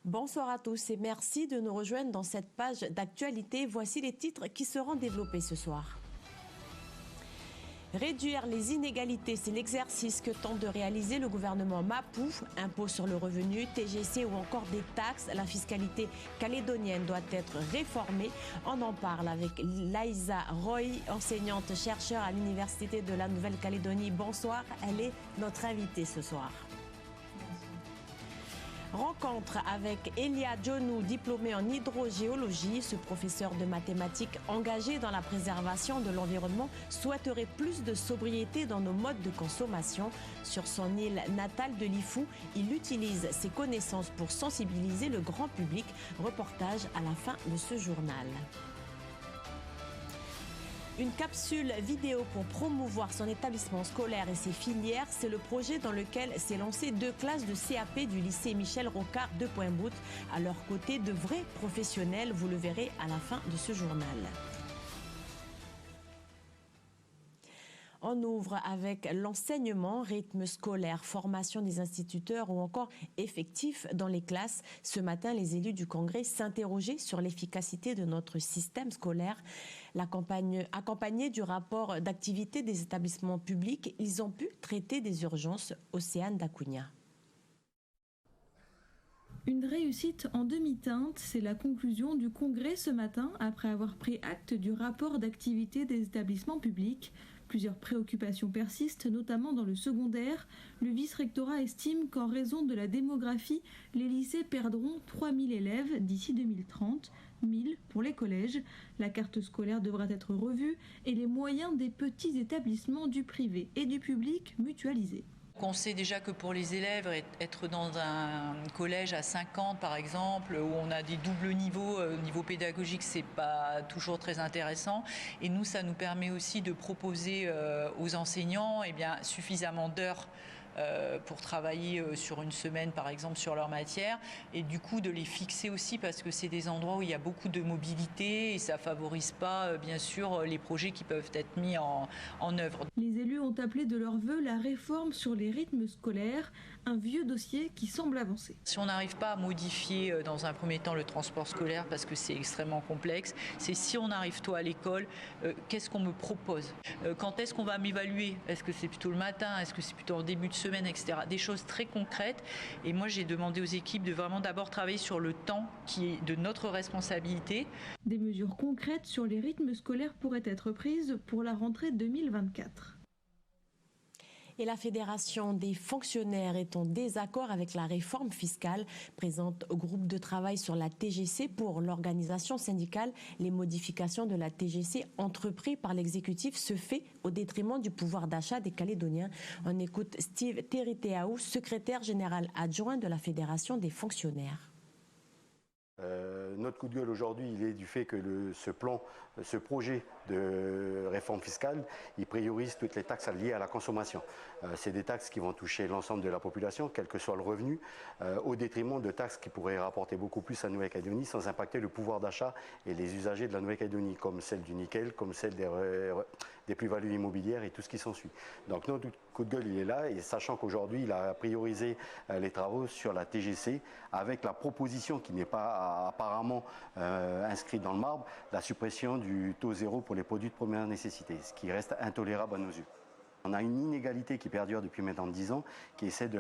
Bonsoir à tous et merci de nous rejoindre dans cette page d'actualité. Voici les titres qui seront développés ce soir. Réduire les inégalités, c'est l'exercice que tente de réaliser le gouvernement Mapou. Impôt sur le revenu, TGC ou encore des taxes, la fiscalité calédonienne doit être réformée. On en parle avec Laïsa Roy, enseignante-chercheur à l'Université de la Nouvelle-Calédonie. Bonsoir, elle est notre invitée ce soir. Rencontre avec Elia Djonou, diplômé en hydrogéologie. Ce professeur de mathématiques engagé dans la préservation de l'environnement souhaiterait plus de sobriété dans nos modes de consommation. Sur son île natale de Lifou, il utilise ses connaissances pour sensibiliser le grand public. Reportage à la fin de ce journal. Une capsule vidéo pour promouvoir son établissement scolaire et ses filières, c'est le projet dans lequel s'est lancé 2 classes de CAP du lycée Michel Rocard de Pointe-Boute. À leur côté, de vrais professionnels, vous le verrez à la fin de ce journal. On ouvre avec l'enseignement, rythme scolaire, formation des instituteurs ou encore effectifs dans les classes. Ce matin, les élus du Congrès s'interrogeaient sur l'efficacité de notre système scolaire. Accompagnés du rapport d'activité des établissements publics, ils ont pu traiter des urgences. Océane Dacunha. Une réussite en demi-teinte, c'est la conclusion du Congrès ce matin après avoir pris acte du rapport d'activité des établissements publics. Plusieurs préoccupations persistent, notamment dans le secondaire. Le vice-rectorat estime qu'en raison de la démographie, les lycées perdront 3000 élèves d'ici 2030, 1000 pour les collèges. La carte scolaire devra être revue et les moyens des petits établissements du privé et du public mutualisés. On sait déjà que pour les élèves, être dans un collège à 50 par exemple, où on a des doubles niveaux, niveau pédagogique, c'est pas toujours très intéressant. Et nous, ça nous permet aussi de proposer aux enseignants suffisamment d'heures pour travailler sur une semaine par exemple sur leur matière, et du coup de les fixer aussi parce que c'est des endroits où il y a beaucoup de mobilité et ça favorise pas bien sûr les projets qui peuvent être mis en œuvre. Les élus ont appelé de leur vœu la réforme sur les rythmes scolaires, un vieux dossier qui semble avancer. Si on n'arrive pas à modifier dans un premier temps le transport scolaire parce que c'est extrêmement complexe, c'est si on arrive tôt à l'école, qu'est-ce qu'on me propose, quand est-ce qu'on va m'évaluer, est-ce que c'est plutôt le matin, est-ce que c'est plutôt en début de semaine, etc. Des choses très concrètes. Et moi, j'ai demandé aux équipes de vraiment d'abord travailler sur le temps qui est de notre responsabilité. Des mesures concrètes sur les rythmes scolaires pourraient être prises pour la rentrée 2024. Et la Fédération des fonctionnaires est en désaccord avec la réforme fiscale. Présente au groupe de travail sur la TGC pour l'organisation syndicale. Les modifications de la TGC entreprises par l'exécutif se fait au détriment du pouvoir d'achat des Calédoniens. On écoute Steve Teriteaou, secrétaire général adjoint de la Fédération des fonctionnaires. Notre coup de gueule aujourd'hui, il est du fait que ce projet de réforme fiscale, il priorise toutes les taxes liées à la consommation. C'est des taxes qui vont toucher l'ensemble de la population, quel que soit le revenu, au détriment de taxes qui pourraient rapporter beaucoup plus à Nouvelle-Calédonie sans impacter le pouvoir d'achat et les usagers de la Nouvelle-Calédonie, comme celle du nickel, comme celle des plus-values immobilières et tout ce qui s'ensuit. Donc notre coup de gueule, il est là, et sachant qu'aujourd'hui, il a priorisé les travaux sur la TGC avec la proposition qui n'est pas apparemment inscrite dans le marbre, la suppression du taux zéro pour les produits de première nécessité, ce qui reste intolérable à nos yeux. On a une inégalité qui perdure depuis maintenant 10 ans, qui est celle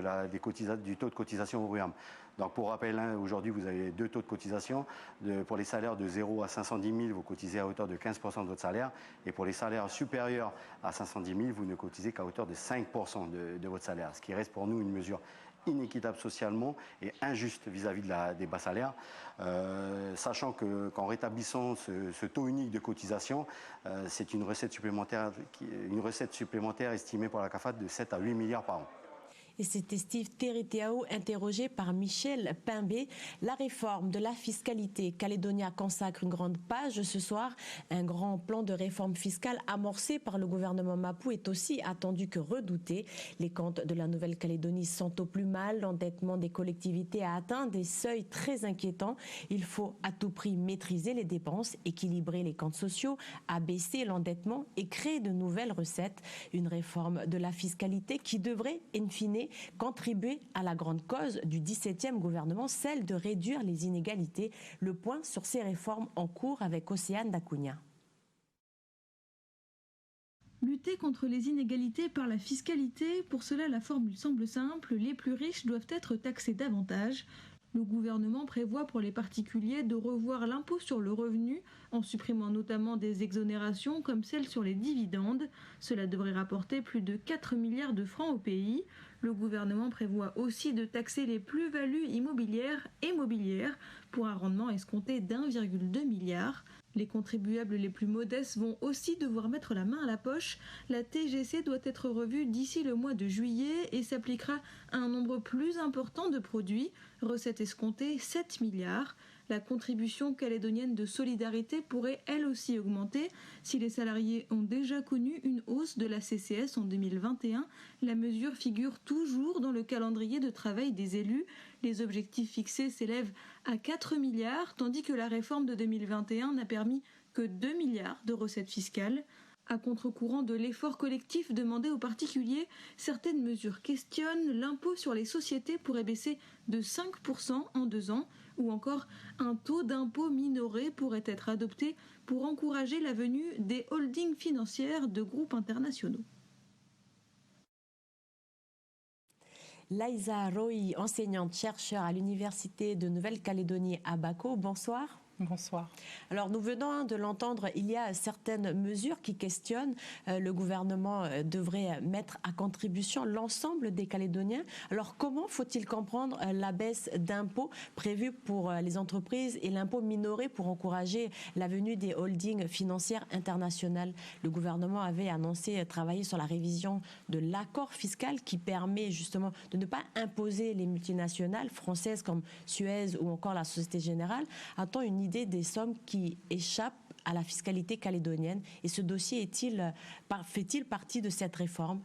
du taux de cotisation au RUAM. Donc pour rappel, aujourd'hui vous avez 2 taux de cotisation. Pour les salaires de 0 à 510 000, vous cotisez à hauteur de 15% de votre salaire. Et pour les salaires supérieurs à 510 000, vous ne cotisez qu'à hauteur de 5% de votre salaire. Ce qui reste pour nous une mesure inéquitable socialement et injuste vis-à-vis des bas salaires, sachant qu'en rétablissant ce taux unique de cotisation, c'est une recette supplémentaire estimée par la CAFAT de 7 à 8 milliards par an. Et c'était Steve Teriteaou, interrogé par Michel Pimbé. La réforme de la fiscalité Calédonia consacre une grande page ce soir. Un grand plan de réforme fiscale amorcé par le gouvernement Mapou est aussi attendu que redouté. Les comptes de la Nouvelle-Calédonie sont au plus mal. L'endettement des collectivités a atteint des seuils très inquiétants. Il faut à tout prix maîtriser les dépenses, équilibrer les comptes sociaux, abaisser l'endettement et créer de nouvelles recettes. Une réforme de la fiscalité qui devrait, in fine, mais contribuer à la grande cause du 17e gouvernement, celle de réduire les inégalités. Le point sur ces réformes en cours avec Océane Dacunha. Lutter contre les inégalités par la fiscalité, pour cela la formule semble simple, les plus riches doivent être taxés davantage. Le gouvernement prévoit pour les particuliers de revoir l'impôt sur le revenu en supprimant notamment des exonérations comme celle sur les dividendes. Cela devrait rapporter plus de 4 milliards de francs au pays. Le gouvernement prévoit aussi de taxer les plus-values immobilières et mobilières pour un rendement escompté d'1,2 milliard. Les contribuables les plus modestes vont aussi devoir mettre la main à la poche. La TGC doit être revue d'ici le mois de juillet et s'appliquera à un nombre plus important de produits. Recette escomptée 7 milliards. La contribution calédonienne de solidarité pourrait elle aussi augmenter. Si les salariés ont déjà connu une hausse de la CCS en 2021, la mesure figure toujours dans le calendrier de travail des élus. Les objectifs fixés s'élèvent à 4 milliards, tandis que la réforme de 2021 n'a permis que 2 milliards de recettes fiscales. À contre-courant de l'effort collectif demandé aux particuliers, certaines mesures questionnent. L'impôt sur les sociétés pourrait baisser de 5% en 2 ans, ou encore un taux d'impôt minoré pourrait être adopté pour encourager la venue des holdings financières de groupes internationaux. Laïsa Roy, enseignante-chercheur à l'Université de Nouvelle-Calédonie à Bako, bonsoir. Bonsoir. Alors nous venons de l'entendre, il y a certaines mesures qui questionnent. Le gouvernement devrait mettre à contribution l'ensemble des Calédoniens. Alors comment faut-il comprendre la baisse d'impôts prévue pour les entreprises et l'impôt minoré pour encourager la venue des holdings financières internationales? Le gouvernement avait annoncé travailler sur la révision de l'accord fiscal qui permet justement de ne pas imposer les multinationales françaises comme Suez ou encore la Société Générale. A-t-on une idée des sommes qui échappent à la fiscalité calédonienne et ce dossier fait-il partie de cette réforme?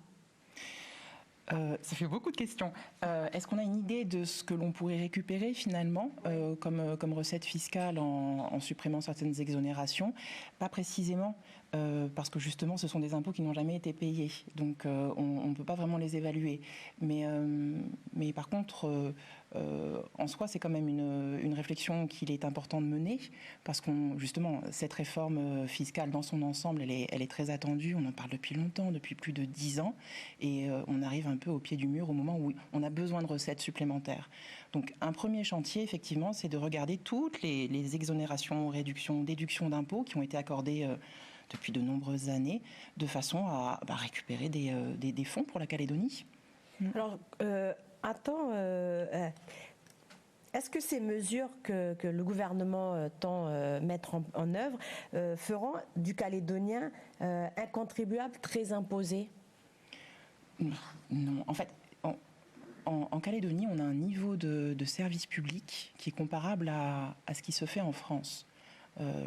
Ça fait beaucoup de questions. Est-ce qu'on a une idée de ce que l'on pourrait récupérer finalement comme recette fiscale en supprimant certaines exonérations? Pas précisément, parce que justement ce sont des impôts qui n'ont jamais été payés, donc on ne peut pas vraiment les évaluer. Mais par contre, en soi, c'est quand même une réflexion qu'il est important de mener, parce qu'on justement cette réforme fiscale dans son ensemble, elle est très attendue. On en parle depuis longtemps, depuis plus de 10 ans, et on arrive un peu au pied du mur au moment où on a besoin de recettes supplémentaires. Donc un premier chantier, effectivement, c'est de regarder toutes les exonérations, réductions, déductions d'impôts qui ont été accordées depuis de nombreuses années, de façon à récupérer des fonds pour la Calédonie. Alors, est-ce que ces mesures que le gouvernement tend mettre en œuvre feront du Calédonien un contribuable très imposé? Non, en fait, en Calédonie, on a un niveau de service public qui est comparable à ce qui se fait en France.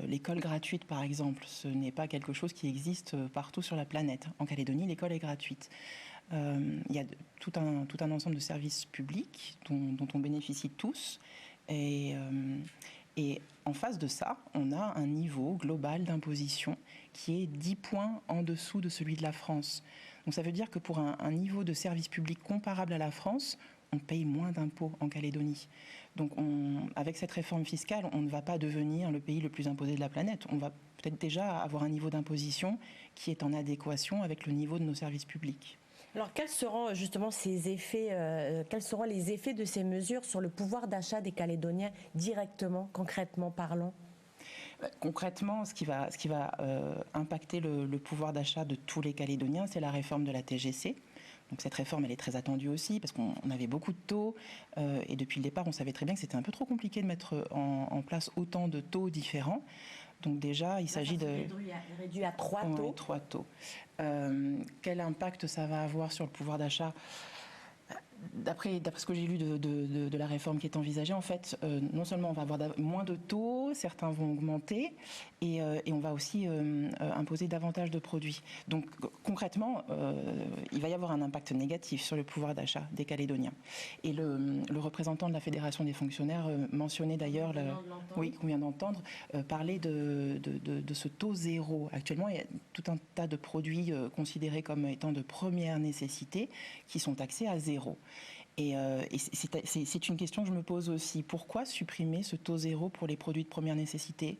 L'école gratuite, par exemple, ce n'est pas quelque chose qui existe partout sur la planète. En Calédonie, l'école est gratuite. Il y a tout un ensemble de services publics dont on bénéficie tous. Et en face de ça, on a un niveau global d'imposition qui est 10 points en dessous de celui de la France. Donc ça veut dire que pour un niveau de service public comparable à la France, on paye moins d'impôts en Calédonie. Donc avec cette réforme fiscale, on ne va pas devenir le pays le plus imposé de la planète. On va peut-être déjà avoir un niveau d'imposition qui est en adéquation avec le niveau de nos services publics. Alors quels seront justement ces effets, quels seront les effets de ces mesures sur le pouvoir d'achat des Calédoniens directement, concrètement parlant? Concrètement, ce qui va impacter le pouvoir d'achat de tous les Calédoniens, c'est la réforme de la TGC. Donc cette réforme, elle est très attendue aussi parce qu'on avait beaucoup de taux et depuis le départ, on savait très bien que c'était un peu trop compliqué de mettre en place autant de taux différents. Donc déjà, il s'agit de... Réduit à 3 taux. Oui, 3 taux. Quel impact ça va avoir sur le pouvoir d'achat ? D'après ce que j'ai lu de la réforme qui est envisagée, en fait, non seulement on va avoir moins de taux, zéro, certains vont augmenter et on va aussi imposer davantage de produits. Donc concrètement, il va y avoir un impact négatif sur le pouvoir d'achat des Calédoniens. Et le représentant de la Fédération des fonctionnaires mentionnait d'ailleurs, oui, qu'on vient d'entendre, parler de ce taux zéro. Actuellement, il y a tout un tas de produits considérés comme étant de première nécessité qui sont taxés à zéro. Et c'est une question que je me pose aussi. Pourquoi supprimer ce taux zéro pour les produits de première nécessité ?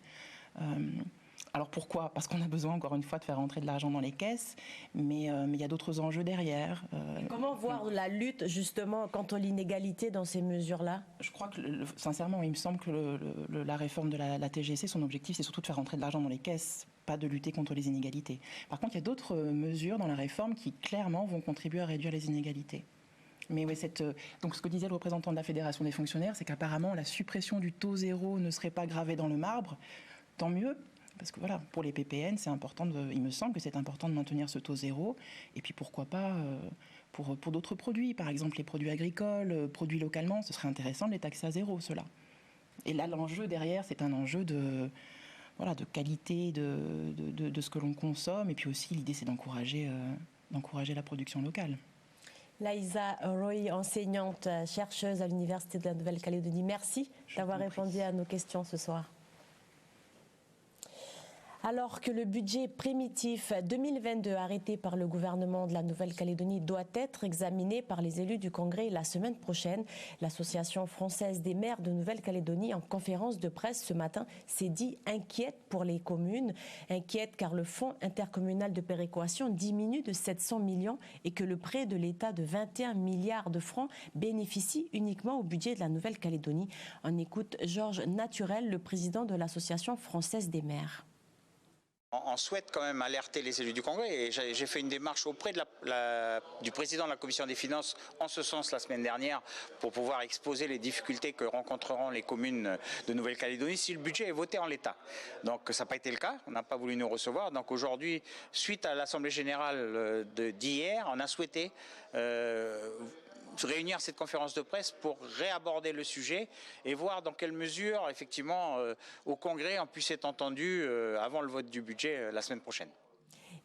Alors pourquoi ? Parce qu'on a besoin, encore une fois, de faire rentrer de l'argent dans les caisses, mais il y a d'autres enjeux derrière. Comment voir la lutte, justement, contre l'inégalité dans ces mesures-là ? Je crois que, sincèrement, il me semble que la réforme de la TGC, son objectif, c'est surtout de faire rentrer de l'argent dans les caisses, pas de lutter contre les inégalités. Par contre, il y a d'autres mesures dans la réforme qui, clairement, vont contribuer à réduire les inégalités. Mais oui, donc ce que disait le représentant de la Fédération des fonctionnaires, c'est qu'apparemment la suppression du taux zéro ne serait pas gravée dans le marbre. Tant mieux, parce que voilà, pour les PPN, c'est important. Il me semble que c'est important de maintenir ce taux zéro. Et puis pourquoi pas pour d'autres produits, par exemple les produits agricoles, produits localement, ce serait intéressant de les taxer à zéro, ceux-là. Et là, l'enjeu derrière, c'est un enjeu de qualité de ce que l'on consomme. Et puis aussi, l'idée, c'est d'encourager la production locale. Laïsa Roy, enseignante, chercheuse à l'Université de la Nouvelle-Calédonie, merci d'avoir répondu à nos questions ce soir. Alors que le budget primitif 2022 arrêté par le gouvernement de la Nouvelle-Calédonie doit être examiné par les élus du Congrès la semaine prochaine, l'Association française des maires de Nouvelle-Calédonie, en conférence de presse ce matin, s'est dit inquiète pour les communes. Inquiète car le fonds intercommunal de péréquation diminue de 700 millions et que le prêt de l'État de 21 milliards de francs bénéficie uniquement au budget de la Nouvelle-Calédonie. On écoute Georges Naturel, le président de l'Association française des maires. On souhaite quand même alerter les élus du Congrès et j'ai fait une démarche auprès du président de la Commission des Finances en ce sens la semaine dernière pour pouvoir exposer les difficultés que rencontreront les communes de Nouvelle-Calédonie si le budget est voté en l'état. Donc ça n'a pas été le cas, on n'a pas voulu nous recevoir. Donc aujourd'hui, suite à l'Assemblée générale d'hier, on a souhaité réunir cette conférence de presse pour réaborder le sujet et voir dans quelle mesure, effectivement, au Congrès, on puisse être entendu avant le vote du budget la semaine prochaine.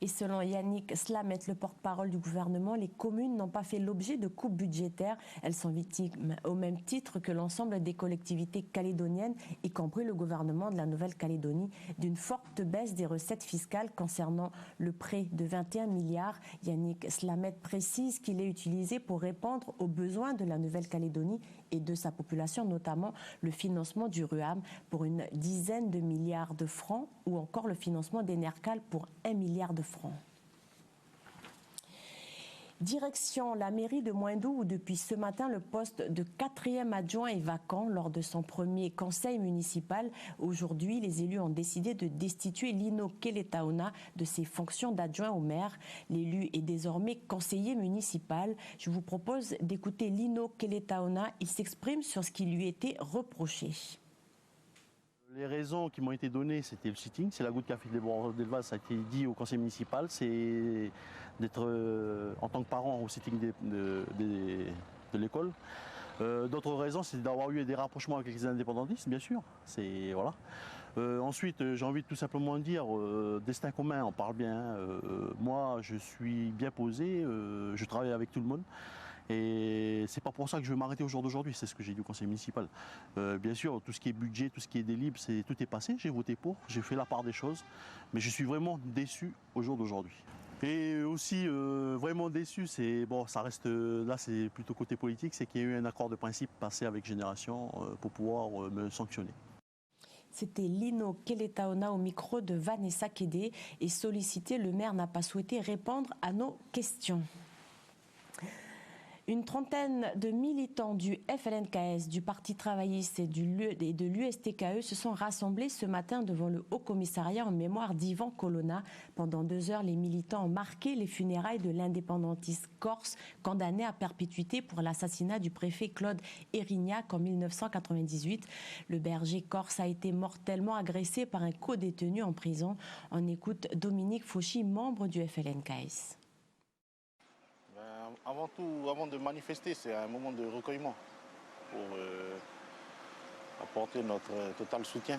Et selon Yannick Slamet, le porte-parole du gouvernement, les communes n'ont pas fait l'objet de coupes budgétaires. Elles sont victimes au même titre que l'ensemble des collectivités calédoniennes, y compris le gouvernement de la Nouvelle-Calédonie, d'une forte baisse des recettes fiscales concernant le prêt de 21 milliards. Yannick Slamet précise qu'il est utilisé pour répondre aux besoins de la Nouvelle-Calédonie et de sa population, notamment le financement du RUAM pour une dizaine de milliards de francs ou encore le financement d'Enercal pour 1 milliard de francs. Direction la mairie de Moindou où depuis ce matin le poste de 4e adjoint est vacant lors de son premier conseil municipal. Aujourd'hui, les élus ont décidé de destituer Lino Keletaona de ses fonctions d'adjoint au maire. L'élu est désormais conseiller municipal. Je vous propose d'écouter Lino Keletaona. Il s'exprime sur ce qui lui était reproché. Les raisons qui m'ont été données, c'était le sitting, c'est la goutte qui a fait les bords d'élevage, ça a été dit au conseil municipal, c'est d'être en tant que parent au sitting de l'école. D'autres raisons, c'est d'avoir eu des rapprochements avec les indépendantistes, bien sûr. Voilà. Ensuite, j'ai envie de tout simplement dire, destin commun, on parle bien. Moi, je suis bien posé, je travaille avec tout le monde. Et c'est pas pour ça que je vais m'arrêter au jour d'aujourd'hui, c'est ce que j'ai dit au conseil municipal. Bien sûr, tout ce qui est budget, tout ce qui est délib, tout est passé, j'ai voté pour, j'ai fait la part des choses, mais je suis vraiment déçu au jour d'aujourd'hui. Et aussi vraiment déçu, c'est bon, ça reste là, c'est plutôt côté politique, c'est qu'il y a eu un accord de principe passé avec Génération pour pouvoir me sanctionner. C'était Lino Keletaona au micro de Vanessa Kédé et sollicité, le maire n'a pas souhaité répondre à nos questions. Une trentaine de militants du FLNKS, du Parti travailliste et de l'USTKE se sont rassemblés ce matin devant le Haut-Commissariat en mémoire d'Ivan Colonna. Pendant 2 heures, les militants ont marqué les funérailles de l'indépendantiste corse condamné à perpétuité pour l'assassinat du préfet Claude Erignac en 1998. Le berger corse a été mortellement agressé par un co-détenu en prison. On écoute Dominique Fauchy, membre du FLNKS. Avant tout, avant de manifester, c'est un moment de recueillement pour apporter notre total soutien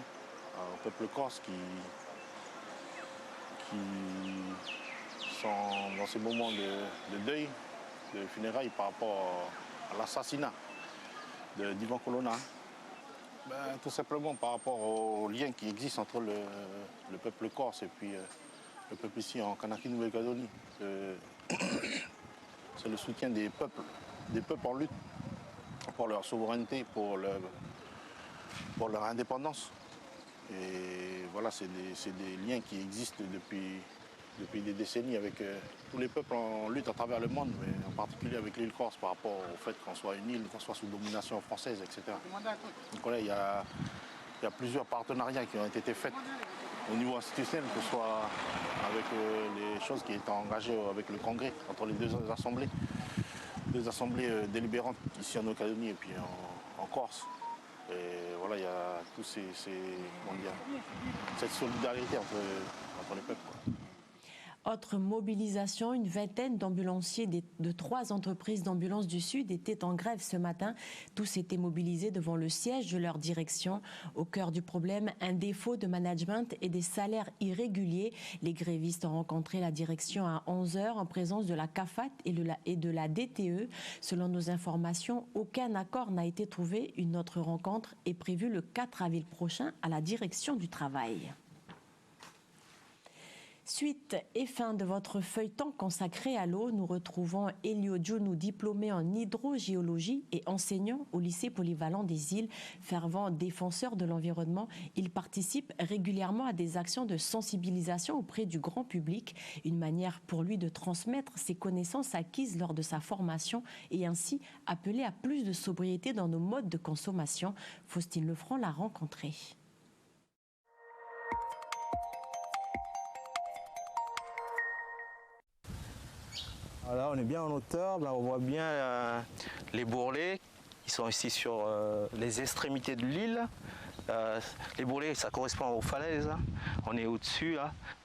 au peuple corse qui sont dans ces moments de deuil, de funérailles par rapport à l'assassinat d'Ivan Colonna. Tout simplement par rapport au lien qui existe entre le peuple corse et puis le peuple ici en Kanakrie-Nouvelle-Calédonie. C'est le soutien des peuples en lutte pour leur souveraineté, pour leur indépendance. Et voilà, c'est des liens qui existent depuis des décennies avec tous les peuples en lutte à travers le monde, mais en particulier avec l'île Corse par rapport au fait qu'on soit une île, qu'on soit sous domination française, etc. Donc voilà, il y a plusieurs partenariats qui ont été faits au niveau institutionnel, que ce soit avec les choses qui étaient engagées avec le Congrès, entre les deux assemblées délibérantes ici en Nouvelle-Calédonie et puis en Corse. Et voilà, il y a tous cette solidarité entre les peuples, quoi. Autre mobilisation, une vingtaine d'ambulanciers de 3 entreprises d'ambulance du Sud étaient en grève ce matin. Tous étaient mobilisés devant le siège de leur direction. Au cœur du problème, un défaut de management et des salaires irréguliers. Les grévistes ont rencontré la direction à 11h en présence de la CAFAT et de la DTE. Selon nos informations, aucun accord n'a été trouvé. Une autre rencontre est prévue le 4 avril prochain à la direction du travail. Suite et fin de votre feuilleton consacré à l'eau, nous retrouvons Elio Djounou, diplômé en hydrogéologie et enseignant au lycée polyvalent des îles, fervent défenseur de l'environnement. Il participe régulièrement à des actions de sensibilisation auprès du grand public, une manière pour lui de transmettre ses connaissances acquises lors de sa formation et ainsi appeler à plus de sobriété dans nos modes de consommation. Faustine Lefranc l'a rencontré. Là, on est bien en hauteur, là, on voit bien les bourrelets. Ils sont ici sur les extrémités de l'île. Les bourrelets, ça correspond aux falaises. On est au-dessus.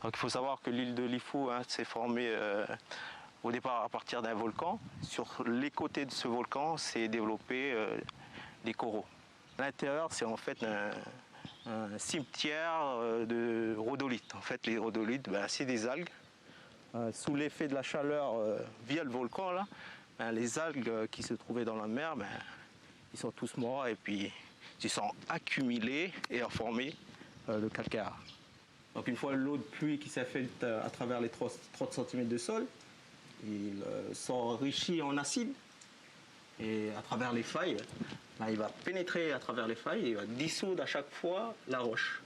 Donc il faut savoir que l'île de Lifou s'est formée au départ à partir d'un volcan. Sur les côtés de ce volcan, s'est développé des coraux. À l'intérieur, c'est en fait un cimetière de rhodolites. En fait, les rhodolites, c'est des algues. Sous l'effet de la chaleur via le volcan, là, les algues qui se trouvaient dans la mer, ils sont tous morts et puis ils sont accumulés et ont formé le calcaire. Donc une fois l'eau de pluie qui s'est faite à travers les 30 cm de sol, il s'enrichit en acide et à travers les failles, il va pénétrer à travers les failles et il va dissoudre à chaque fois la roche.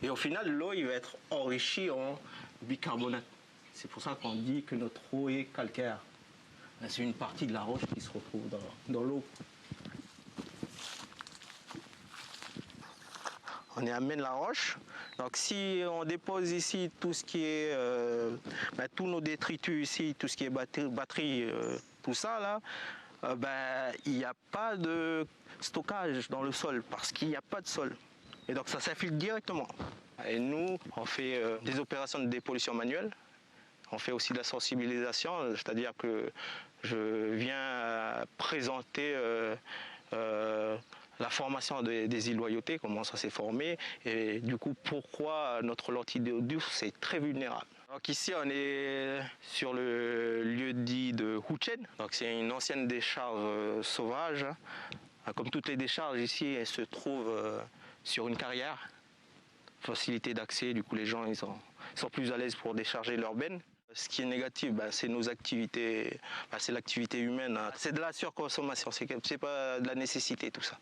Et au final, l'eau il va être enrichie en bicarbonate. C'est pour ça qu'on dit que notre eau est calcaire. C'est une partie de la roche qui se retrouve dans l'eau. On amène la roche. Donc si on dépose ici tout ce qui est, tous nos détritus ici, tout ce qui est batterie, tout ça là, il n'y a pas de stockage dans le sol parce qu'il n'y a pas de sol. Et donc ça s'infiltre directement. Et nous, on fait des opérations de dépollution manuelle. On fait aussi de la sensibilisation, c'est-à-dire que je viens présenter la formation des îles Loyauté, comment ça s'est formé, et du coup pourquoi notre lentille d'eau douce est très vulnérable. Donc ici on est sur le lieu dit de Houchen, donc c'est une ancienne décharge sauvage. Comme toutes les décharges ici, elles se trouvent sur une carrière, facilité d'accès, du coup les gens ils sont plus à l'aise pour décharger leurs bennes. Ce qui est négatif, c'est nos activités, c'est l'activité humaine. C'est de la surconsommation, c'est pas de la nécessité tout ça.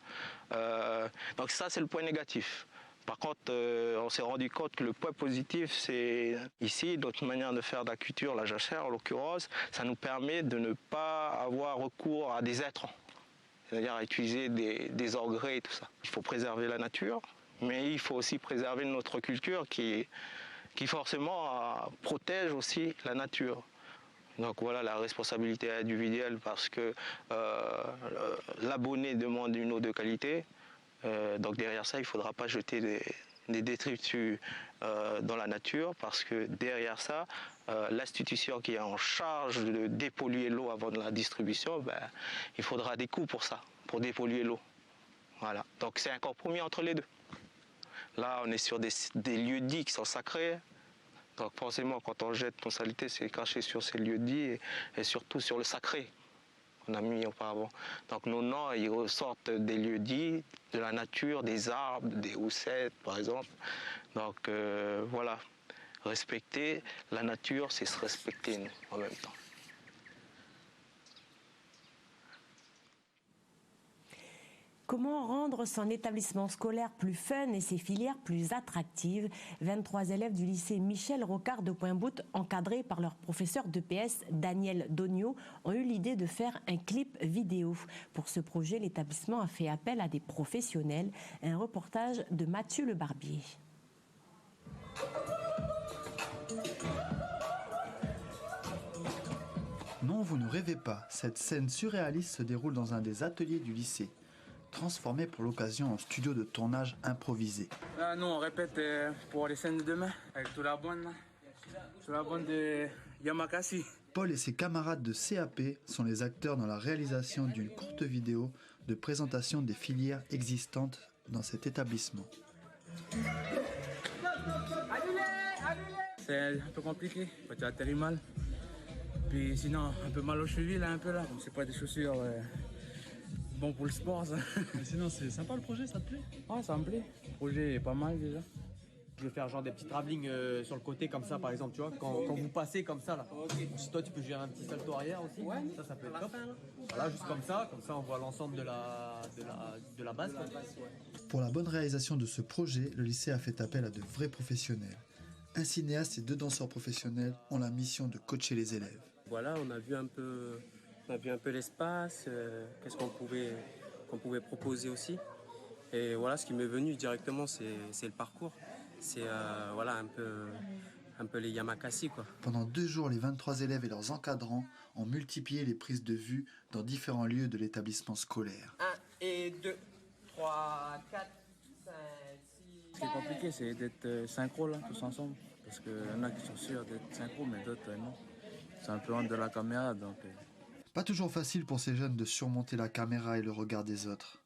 Donc ça c'est le point négatif. Par contre, on s'est rendu compte que le point positif, c'est ici, notre manière de faire de la culture, la jachère en l'occurrence, ça nous permet de ne pas avoir recours à des intrants. C'est-à-dire à utiliser des engrais et tout ça. Il faut préserver la nature, mais il faut aussi préserver notre culture qui forcément protège aussi la nature. Donc voilà la responsabilité individuelle parce que l'abonné demande une eau de qualité. Donc derrière ça, il ne faudra pas jeter des détritus dans la nature parce que derrière ça, l'institution qui est en charge de dépolluer l'eau avant de la distribution, il faudra des coûts pour ça, pour dépolluer l'eau. Voilà. Donc c'est un compromis entre les deux. Là, on est sur des lieux dits qui sont sacrés. Donc forcément, quand on jette nos saletés, c'est caché sur ces lieux dits et surtout sur le sacré qu'on a mis auparavant. Donc nos noms, ils ressortent des lieux dits, de la nature, des arbres, des houssettes par exemple. Donc voilà, respecter la nature, c'est se respecter nous en même temps. Comment rendre son établissement scolaire plus fun et ses filières plus attractives? 23 élèves du lycée Michel Rocard de Pointe-Boute, encadrés par leur professeur d'EPS Daniel Dogno, ont eu l'idée de faire un clip vidéo. Pour ce projet, l'établissement a fait appel à des professionnels. Un reportage de Mathieu Le Barbier. Non, vous ne rêvez pas. Cette scène surréaliste se déroule dans un des ateliers du lycée, transformé pour l'occasion en studio de tournage improvisé. Là, nous, on répète pour les scènes de demain avec toute la bande de Yamakasi. Paul et ses camarades de CAP sont les acteurs dans la réalisation d'une courte vidéo de présentation des filières existantes dans cet établissement. C'est un peu compliqué, quand tu atterris mal. Puis sinon, un peu mal aux chevilles, là, un peu là. C'est pas des chaussures bon pour le sport, ça. Mais sinon, c'est sympa le projet, ça te plaît? Ouais, ça me plaît. Le projet est pas mal déjà. Je vais faire genre des petits travelling sur le côté comme ça, par exemple, tu vois, quand vous passez comme ça là. Si toi tu peux gérer un petit salto arrière aussi, ça peut être top. Voilà, juste comme ça on voit l'ensemble de la base. Quoi. Pour la bonne réalisation de ce projet, le lycée a fait appel à de vrais professionnels. Un cinéaste et 2 danseurs professionnels ont la mission de coacher les élèves. Voilà, on a vu un peu l'espace, qu'est-ce qu'on pouvait proposer aussi. Et voilà, ce qui m'est venu directement, c'est le parcours. C'est voilà, un peu les Yamakasi, quoi. Pendant 2 jours, les 23 élèves et leurs encadrants ont multiplié les prises de vue dans différents lieux de l'établissement scolaire. 1 et 2, 3, 4, 5, 6... Ce qui est compliqué, c'est d'être synchro, là, tous ensemble. Parce qu'il y en a qui sont sûrs d'être synchro, mais d'autres, non. C'est un peu honte de la caméra, donc... Pas toujours facile pour ces jeunes de surmonter la caméra et le regard des autres.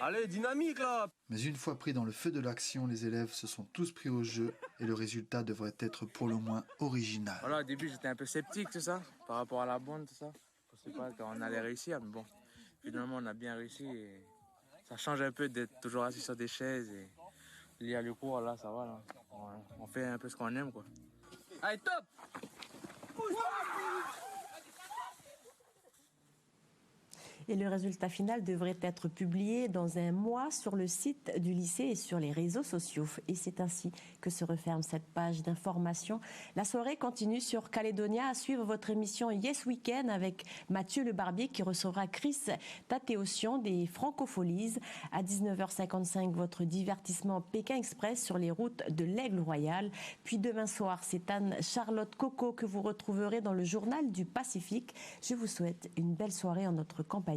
Allez, dynamique là! Mais une fois pris dans le feu de l'action, les élèves se sont tous pris au jeu et le résultat devrait être pour le moins original. Voilà, au début j'étais un peu sceptique, tout ça, par rapport à la bande, tout ça. Je ne pensais pas qu'on allait réussir, mais bon, finalement on a bien réussi et ça change un peu d'être toujours assis sur des chaises et lié à le cours, là, ça va, là. On fait un peu ce qu'on aime, quoi. Allez, top! Et le résultat final devrait être publié dans un mois sur le site du lycée et sur les réseaux sociaux. Et c'est ainsi que se referme cette page d'information. La soirée continue sur Calédonia. À suivre votre émission Yes Weekend avec Mathieu Le Barbier qui recevra Chris Tatéotion des Francopholies. À 19h55, votre divertissement Pékin Express sur les routes de l'Aigle Royal. Puis demain soir, c'est Anne-Charlotte Coco que vous retrouverez dans le Journal du Pacifique. Je vous souhaite une belle soirée en notre compagnie.